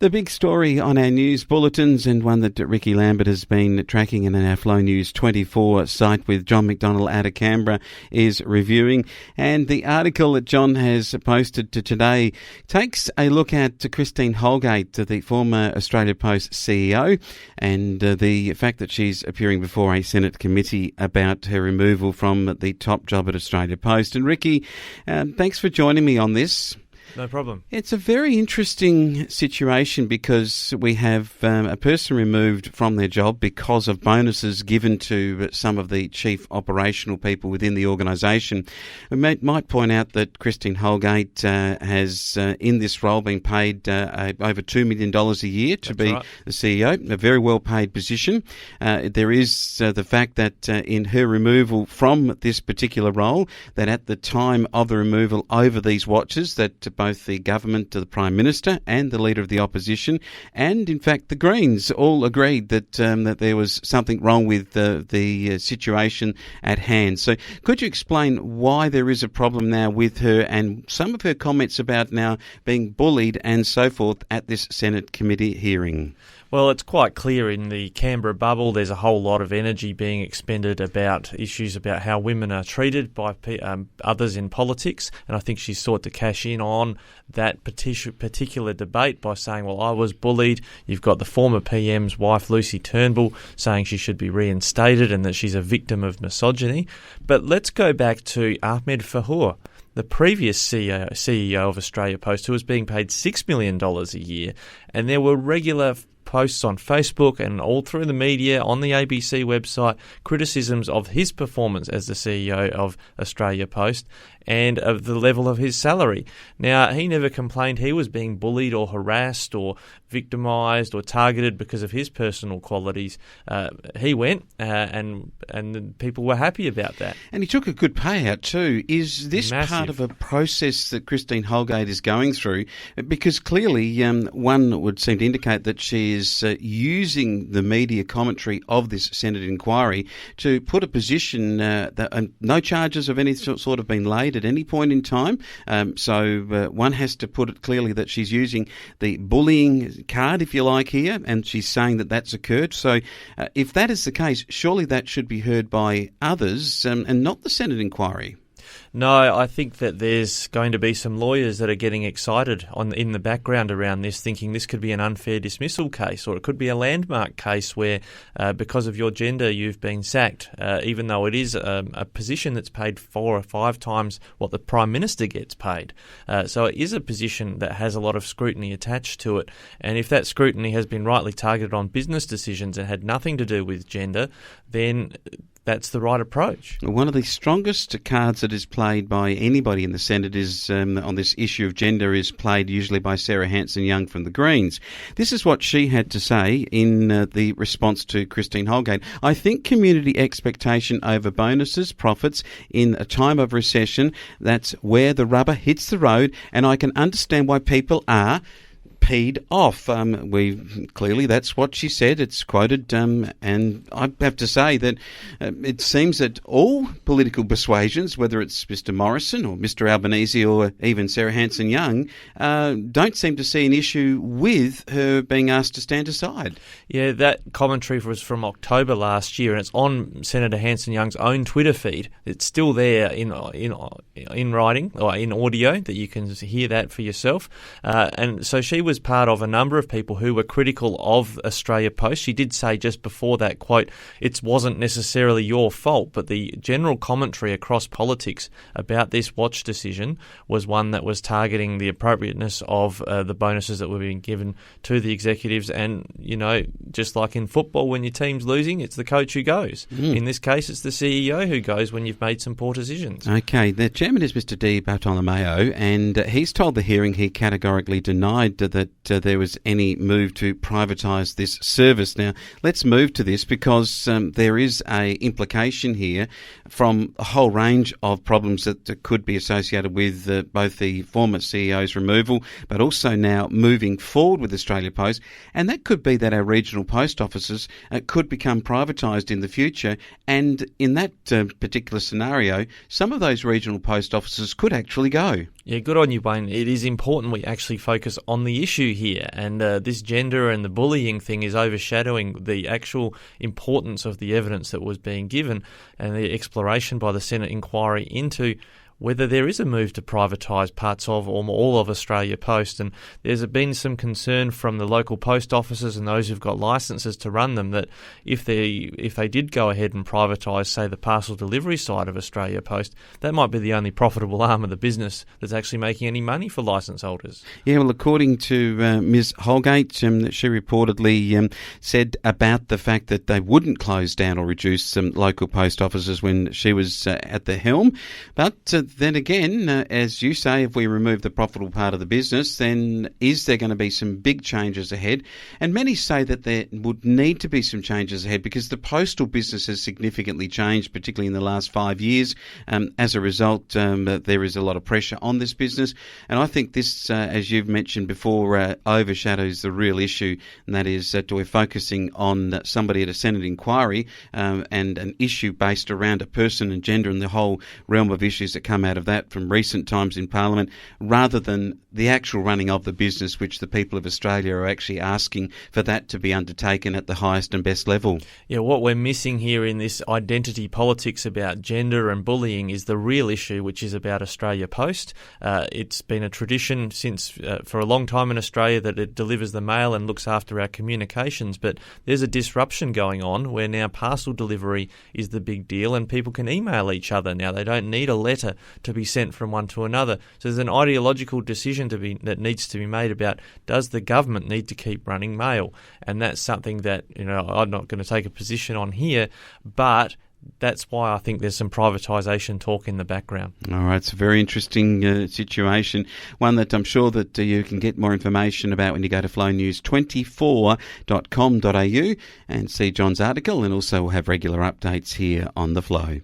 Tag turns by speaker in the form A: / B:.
A: The big story on our news bulletins, and one that Ricky Lambert has been tracking in our Flow News 24 site with John McDonnell out of Canberra, is reviewing. And the article that John has posted to today takes a look at Christine Holgate, the former Australia Post CEO, and the fact that she's appearing before a Senate committee about her removal from the top job at Australia Post. And Ricky, thanks for joining me on this.
B: No problem.
A: It's a very interesting situation because we have a person removed from their job because of bonuses given to some of the chief operational people within the organisation. We might point out that Christine Holgate has, in this role, been paid over $2 million a year to be the CEO, a very well-paid position. There is the fact that in her removal from this particular role, that at the time of the removal over these watches, that both the government, the Prime Minister and the Leader of the Opposition, and in fact the Greens, all agreed that that there was something wrong with the situation at hand. So could you explain why there is a problem now with her and some of her comments about now being bullied and so forth at this Senate committee hearing?
B: Well, it's quite clear in the Canberra bubble there's a whole lot of energy being expended about issues about how women are treated by others in politics, and I think she's sought to cash in on that particular debate by saying, well, I was bullied. You've got the former PM's wife, Lucy Turnbull, saying she should be reinstated and that she's a victim of misogyny. But let's go back to Ahmed Fahour, the previous CEO of Australia Post, who was being paid $6 million a year, and there were regular posts on Facebook and all through the media, on the ABC website, criticisms of his performance as the CEO of Australia Post and of the level of his salary. Now, he never complained he was being bullied or harassed or victimised or targeted because of his personal qualities. He went and people were happy about that.
A: And he took a good payout too. Is this
B: Massive.
A: Part of a process that Christine Holgate is going through? Because clearly one would seem to indicate that she is using the media commentary of this Senate inquiry to put a position that no charges of any sort have been laid at any point in time. So one has to put it clearly that she's using the bullying card, if you like, here, and she's saying that that's occurred. So if that is the case, surely that should be heard by others and not the Senate inquiry.
B: No, I think that there's going to be some lawyers that are getting excited in the background around this, thinking this could be an unfair dismissal case, or it could be a landmark case where because of your gender you've been sacked, even though it is a position that's paid 4 or 5 times what the Prime Minister gets paid. So it is a position that has a lot of scrutiny attached to it, and if that scrutiny has been rightly targeted on business decisions and had nothing to do with gender, then that's the right approach.
A: One of the strongest cards that is played by anybody in the Senate is on this issue of gender is played usually by Sarah Hanson-Young from the Greens. This is what she had to say in the response to Christine Holgate. I think community expectation over bonuses, profits in a time of recession, that's where the rubber hits the road, and I can understand why people are peed off. Clearly that's what she said. It's quoted, and I have to say that it seems that all political persuasions, whether it's Mr Morrison or Mr Albanese or even Sarah Hanson-Young, don't seem to see an issue with her being asked to stand aside.
B: Yeah, that commentary was from October last year, and it's on Senator Hanson-Young's own Twitter feed. It's still there in writing or in audio that you can hear that for yourself. And so she was part of a number of people who were critical of Australia Post. She did say just before that, quote, "It wasn't necessarily your fault," but the general commentary across politics about this watch decision was one that was targeting the appropriateness of the bonuses that were being given to the executives. And, you know, just like in football, when your team's losing, it's the coach who goes. In this case, it's the CEO who goes when you've made some poor decisions.
A: Okay, the chairman is Mr D Bartolomeo, and he's told the hearing he categorically denied that there was any move to privatise this service. Now, let's move to this because there is a implication here from a whole range of problems that could be associated with both the former CEO's removal, but also now moving forward with Australia Post, and that could be that our regional post offices could become privatised in the future, and in that particular scenario, some of those regional post offices could actually go.
B: Yeah, good on you, Wayne. It is important we actually focus on the issue here, and this gender and the bullying thing is overshadowing the actual importance of the evidence that was being given and the exploration by the Senate inquiry into whether there is a move to privatise parts of or all of Australia Post. And there's been some concern from the local post offices and those who've got licences to run them that if they did go ahead and privatise, say, the parcel delivery side of Australia Post, that might be the only profitable arm of the business that's actually making any money for licence holders.
A: Yeah, well, according to Ms Holgate, she reportedly said about the fact that they wouldn't close down or reduce some local post offices when she was at the helm. But then again, as you say, if we remove the profitable part of the business, then is there going to be some big changes ahead? And many say that there would need to be some changes ahead because the postal business has significantly changed, particularly in the last 5 years. As a result, there is a lot of pressure on this business. And I think this, as you've mentioned before, overshadows the real issue, and that is that we're focusing on somebody at a Senate inquiry and an issue based around a person and gender and the whole realm of issues that come out of that from recent times in Parliament, rather than the actual running of the business, which the people of Australia are actually asking for that to be undertaken at the highest and best level.
B: Yeah, what we're missing here in this identity politics about gender and bullying is the real issue, which is about Australia Post. It's been a tradition for a long time in Australia that it delivers the mail and looks after our communications, but there's a disruption going on where now parcel delivery is the big deal and people can email each other now. They don't need a letter to be sent from one to another. So there's an ideological decision that needs to be made about, does the government need to keep running mail? And that's something that, I'm not going to take a position on here, but that's why I think there's some privatisation talk in the background. All
A: right, it's a very interesting situation, one that I'm sure that you can get more information about when you go to flownews24.com.au and see John's article, and also we'll have regular updates here on The Flow.